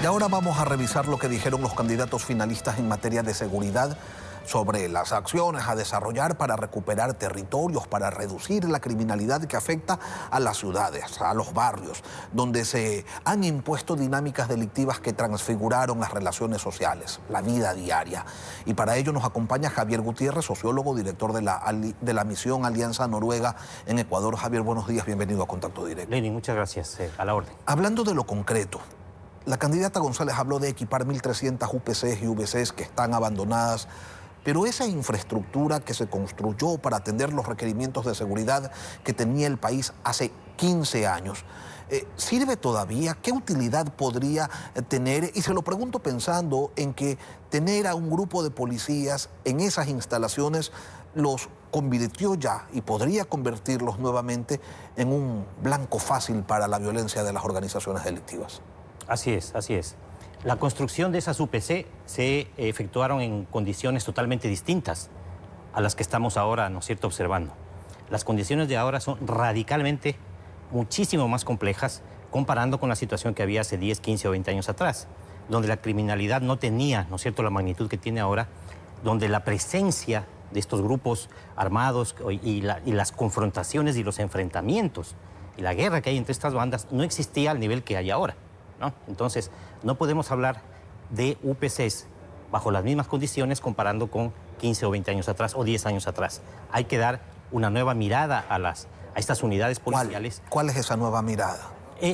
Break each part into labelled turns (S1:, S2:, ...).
S1: Y ahora vamos a revisar lo que dijeron los candidatos finalistas en materia de seguridad sobre las acciones a desarrollar para recuperar territorios, para reducir la criminalidad que afecta a las ciudades, a los barrios, donde se han impuesto dinámicas delictivas que transfiguraron las relaciones sociales, la vida diaria. Y para ello nos acompaña Javier Gutiérrez, sociólogo, director de la misión Alianza Noruega en Ecuador. Javier, buenos días, bienvenido a Contacto Directo.
S2: Lenin, muchas gracias, a la orden.
S1: Hablando de lo concreto, la candidata González habló de equipar 1.300 UPCs y VCs que están abandonadas, pero esa infraestructura que se construyó para atender los requerimientos de seguridad que tenía el país hace 15 años, ¿sirve todavía? ¿Qué utilidad podría tener? Y se lo pregunto pensando en que tener a un grupo de policías en esas instalaciones los convirtió ya y podría convertirlos nuevamente en un blanco fácil para la violencia de las organizaciones delictivas.
S2: Así es, así es. La construcción de esas UPC se efectuaron en condiciones totalmente distintas a las que estamos ahora, ¿no es cierto?, observando. Las condiciones de ahora son radicalmente muchísimo más complejas comparando con la situación que había hace 10, 15 o 20 años atrás, donde la criminalidad no tenía, ¿no es cierto?, la magnitud que tiene ahora, donde la presencia de estos grupos armados y las confrontaciones y los enfrentamientos y la guerra que hay entre estas bandas no existía al nivel que hay ahora, ¿no? Entonces, no podemos hablar de UPCs bajo las mismas condiciones comparando con 15 o 20 años atrás o 10 años atrás. Hay que dar una nueva mirada a estas unidades policiales.
S1: ¿Cuál es esa nueva mirada?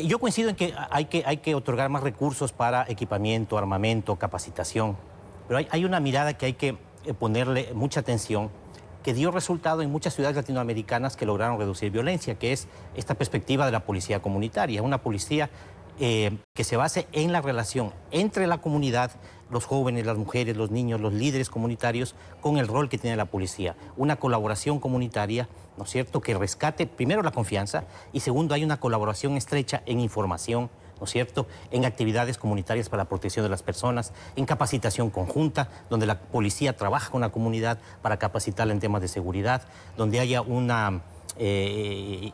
S2: Yo coincido en que hay que otorgar más recursos para equipamiento, armamento, capacitación, pero hay una mirada que hay que ponerle mucha atención, que dio resultado en muchas ciudades latinoamericanas que lograron reducir violencia, que es esta perspectiva de la policía comunitaria, una policía que se base en la relación entre la comunidad, los jóvenes, las mujeres, los niños, los líderes comunitarios, con el rol que tiene la policía. Una colaboración comunitaria, ¿no es cierto?, que rescate primero la confianza y segundo hay una colaboración estrecha en información, ¿no es cierto?, en actividades comunitarias para la protección de las personas, en capacitación conjunta, donde la policía trabaja con la comunidad para capacitarla en temas de seguridad, donde haya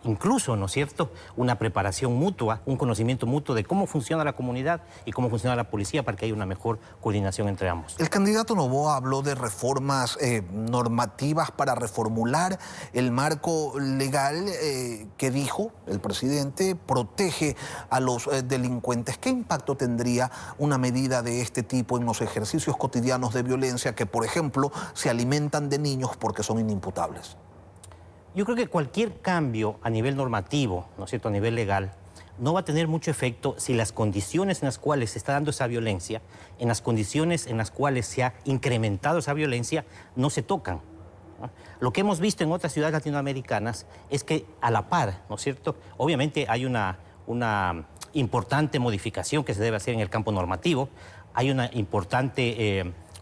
S2: incluso, ¿no es cierto?, una preparación mutua, un conocimiento mutuo de cómo funciona la comunidad y cómo funciona la policía para que haya una mejor coordinación entre ambos.
S1: El candidato Noboa habló de reformas normativas para reformular el marco legal que dijo el presidente protege a los delincuentes. ¿Qué impacto tendría una medida de este tipo en los ejercicios cotidianos de violencia que, por ejemplo, se alimentan de niños porque son inimputables?
S2: Yo creo que cualquier cambio a nivel normativo, ¿no es cierto?, a nivel legal, no va a tener mucho efecto si las condiciones en las cuales se está dando esa violencia, en las condiciones en las cuales se ha incrementado esa violencia, no se tocan, ¿no? Lo que hemos visto en otras ciudades latinoamericanas es que a la par, ¿no es cierto?, obviamente hay una importante modificación que se debe hacer en el campo normativo, hay un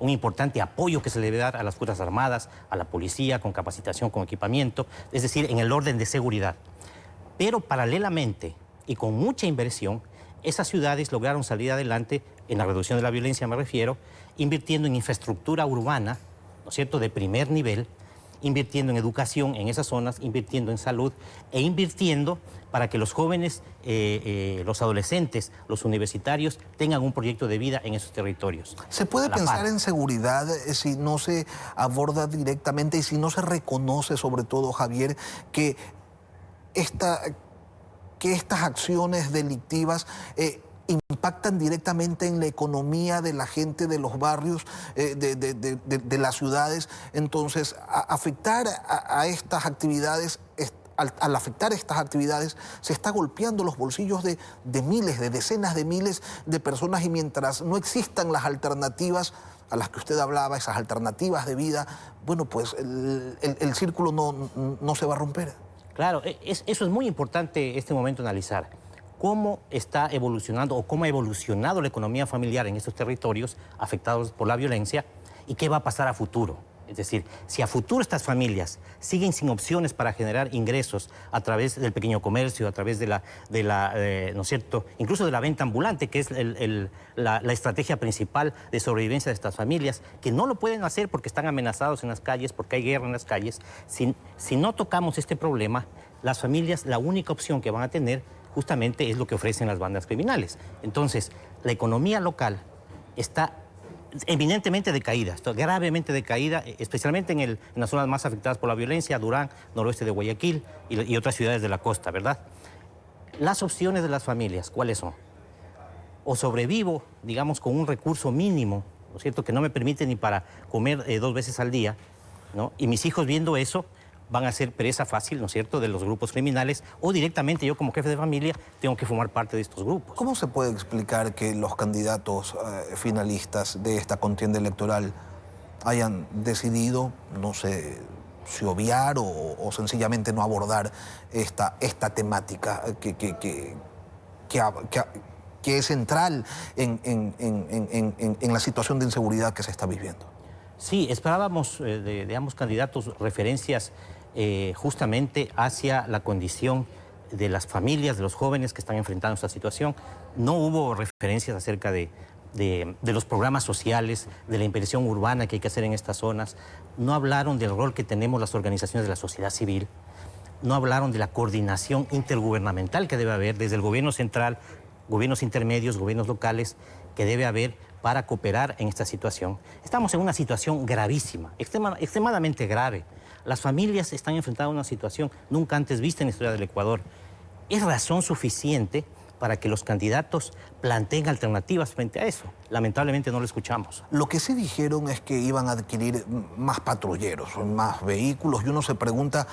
S2: importante apoyo que se le debe dar a las Fuerzas Armadas, a la policía, con capacitación, con equipamiento, es decir, en el orden de seguridad. Pero paralelamente y con mucha inversión, esas ciudades lograron salir adelante, en la reducción de la violencia me refiero, invirtiendo en infraestructura urbana, ¿no es cierto?, de primer nivel, invirtiendo en educación en esas zonas, invirtiendo en salud e invirtiendo para que los jóvenes, los adolescentes, los universitarios tengan un proyecto de vida en esos territorios.
S1: ¿Se puede pensar en seguridad si no se aborda directamente y si no se reconoce, sobre todo, Javier, que estas acciones delictivas impactan directamente en la economía de la gente de los barrios, de las ciudades? Entonces, afectar a estas actividades, al afectar estas actividades, se está golpeando los bolsillos de miles, de decenas de miles de personas, y mientras no existan las alternativas a las que usted hablaba, esas alternativas de vida, bueno, pues el círculo no se va a romper.
S2: Claro, eso es muy importante este momento analizar. Cómo está evolucionando o cómo ha evolucionado la economía familiar en estos territorios afectados por la violencia y qué va a pasar a futuro. Es decir, si a futuro estas familias siguen sin opciones para generar ingresos a través del pequeño comercio, a través ¿no es cierto?, incluso de la venta ambulante, que es la estrategia principal de sobrevivencia de estas familias, que no lo pueden hacer porque están amenazados en las calles, porque hay guerra en las calles. Si no tocamos este problema, las familias, la única opción que van a tener justamente es lo que ofrecen las bandas criminales. Entonces, la economía local está eminentemente decaída, está gravemente decaída, especialmente en las zonas más afectadas por la violencia, Durán, noroeste de Guayaquil y otras ciudades de la costa, ¿verdad? Las opciones de las familias, ¿cuáles son? O sobrevivo, digamos, con un recurso mínimo, ¿no es cierto?, que no me permite ni para comer 2 veces al día, ¿no? Y mis hijos viendo eso van a ser presa fácil, ¿no es cierto?, de los grupos criminales, o directamente yo como jefe de familia tengo que formar parte de estos grupos.
S1: ¿Cómo se puede explicar que los candidatos finalistas de esta contienda electoral hayan decidido, no sé, si obviar o sencillamente no abordar esta temática que es central en la situación de inseguridad que se está viviendo?
S2: Sí, esperábamos de ambos candidatos referencias justamente hacia la condición de las familias, de los jóvenes que están enfrentando esta situación. No hubo referencias acerca de los programas sociales, de la inversión urbana que hay que hacer en estas zonas. No hablaron del rol que tenemos las organizaciones de la sociedad civil. No hablaron de la coordinación intergubernamental que debe haber desde el gobierno central, gobiernos intermedios, gobiernos locales, que debe haber para cooperar en esta situación. Estamos en una situación gravísima, extremadamente grave. Las familias están enfrentando una situación nunca antes vista en la historia del Ecuador. Es razón suficiente para que los candidatos planteen alternativas frente a eso. Lamentablemente no lo escuchamos.
S1: Lo que sí dijeron es que iban a adquirir más patrulleros, más vehículos, y uno se pregunta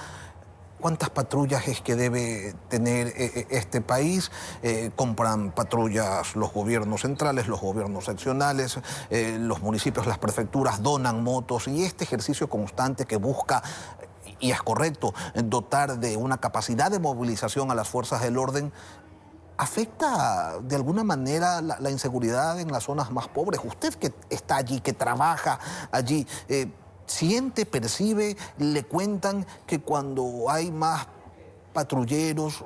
S1: ¿cuántas patrullas es que debe tener este país? Compran patrullas los gobiernos centrales, los gobiernos seccionales, los municipios, las prefecturas donan motos, y este ejercicio constante que busca, y es correcto, dotar de una capacidad de movilización a las fuerzas del orden, ¿afecta de alguna manera la inseguridad en las zonas más pobres? Usted que está allí, que trabaja allí, ¿siente, percibe, le cuentan que cuando hay más patrulleros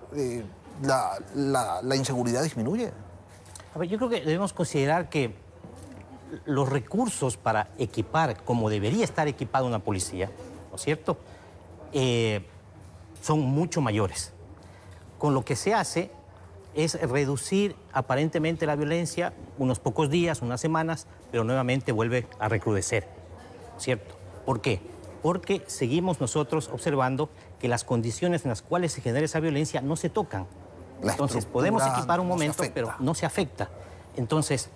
S1: la inseguridad disminuye?
S2: A ver, yo creo que debemos considerar que los recursos para equipar como debería estar equipada una policía, ¿no es cierto?, son mucho mayores. Con lo que se hace es reducir aparentemente la violencia unos pocos días, unas semanas, pero nuevamente vuelve a recrudecer, ¿cierto? ¿Por qué? Porque seguimos nosotros observando que las condiciones en las cuales se genera esa violencia no se tocan. Entonces, podemos equipar un momento, pero no se afecta. Entonces,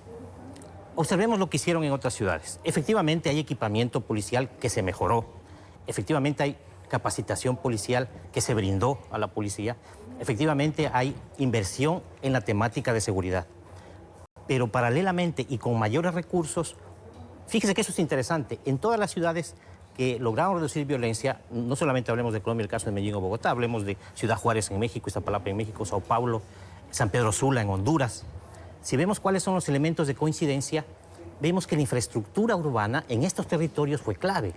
S2: observemos lo que hicieron en otras ciudades. Efectivamente, hay equipamiento policial que se mejoró. Efectivamente, hay capacitación policial que se brindó a la policía. Efectivamente, hay inversión en la temática de seguridad. Pero paralelamente y con mayores recursos, fíjese que eso es interesante. En todas las ciudades que lograron reducir violencia, no solamente hablemos de Colombia, el caso de Medellín o Bogotá, hablemos de Ciudad Juárez en México, Iztapalapa en México, Sao Paulo, San Pedro Sula en Honduras. Si vemos cuáles son los elementos de coincidencia, vemos que la infraestructura urbana en estos territorios fue clave.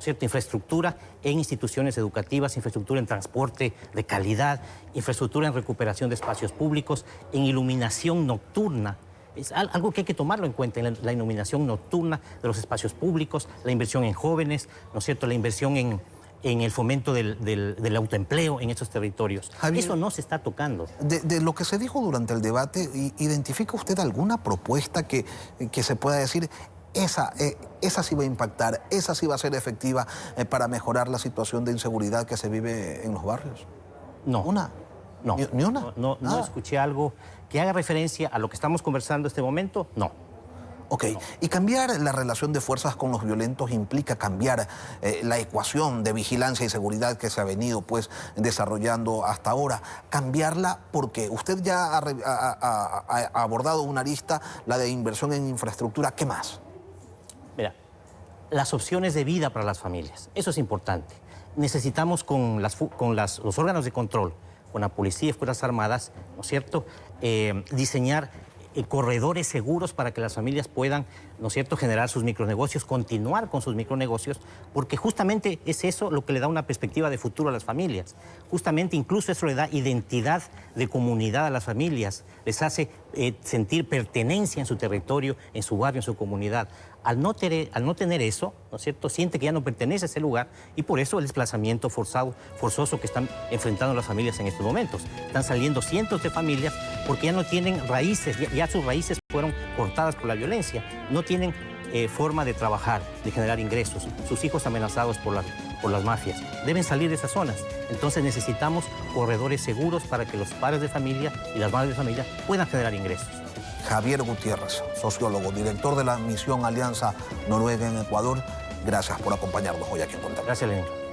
S2: ¿Cierto? Infraestructura en instituciones educativas, infraestructura en transporte de calidad, infraestructura en recuperación de espacios públicos, en iluminación nocturna. Es algo que hay que tomarlo en cuenta, en la iluminación nocturna de los espacios públicos, la inversión en jóvenes, ¿no es cierto?, la inversión en el fomento del autoempleo en estos territorios. Javier, eso no se está tocando.
S1: De lo que se dijo durante el debate, ¿identifica usted alguna propuesta que se pueda decir esa sí va a impactar, esa sí va a ser efectiva para mejorar la situación de inseguridad que se vive en los barrios?
S2: No.
S1: ¿Una?
S2: No.
S1: ¿Ni una?
S2: No escuché algo que haga referencia a lo que estamos conversando en este momento, no.
S1: Ok, no. Y cambiar la relación de fuerzas con los violentos implica cambiar la ecuación de vigilancia y seguridad que se ha venido pues desarrollando hasta ahora. Cambiarla porque usted ya ha abordado una arista, la de inversión en infraestructura. ¿Qué más?
S2: Mira, las opciones de vida para las familias, eso es importante. Necesitamos con los órganos de control, con la policía y Fuerzas Armadas, ¿no es cierto?, diseñar corredores seguros para que las familias puedan, ¿no es cierto?, generar sus micronegocios, continuar con sus micronegocios, porque justamente es eso lo que le da una perspectiva de futuro a las familias. Justamente incluso eso le da identidad de comunidad a las familias, les hace sentir pertenencia en su territorio, en su barrio, en su comunidad. Al no tener eso, ¿no es cierto?, siente que ya no pertenece a ese lugar y por eso el desplazamiento forzoso que están enfrentando las familias en estos momentos. Están saliendo cientos de familias porque ya no tienen raíces, ya sus raíces fueron cortadas por la violencia, no tienen forma de trabajar, de generar ingresos, sus hijos amenazados por las mafias. Deben salir de esas zonas. Entonces necesitamos corredores seguros para que los padres de familia y las madres de familia puedan generar ingresos.
S1: Javier Gutiérrez, sociólogo, director de la misión Alianza Noruega en Ecuador, gracias por acompañarnos hoy aquí en Contacto.
S2: Gracias, Lenín.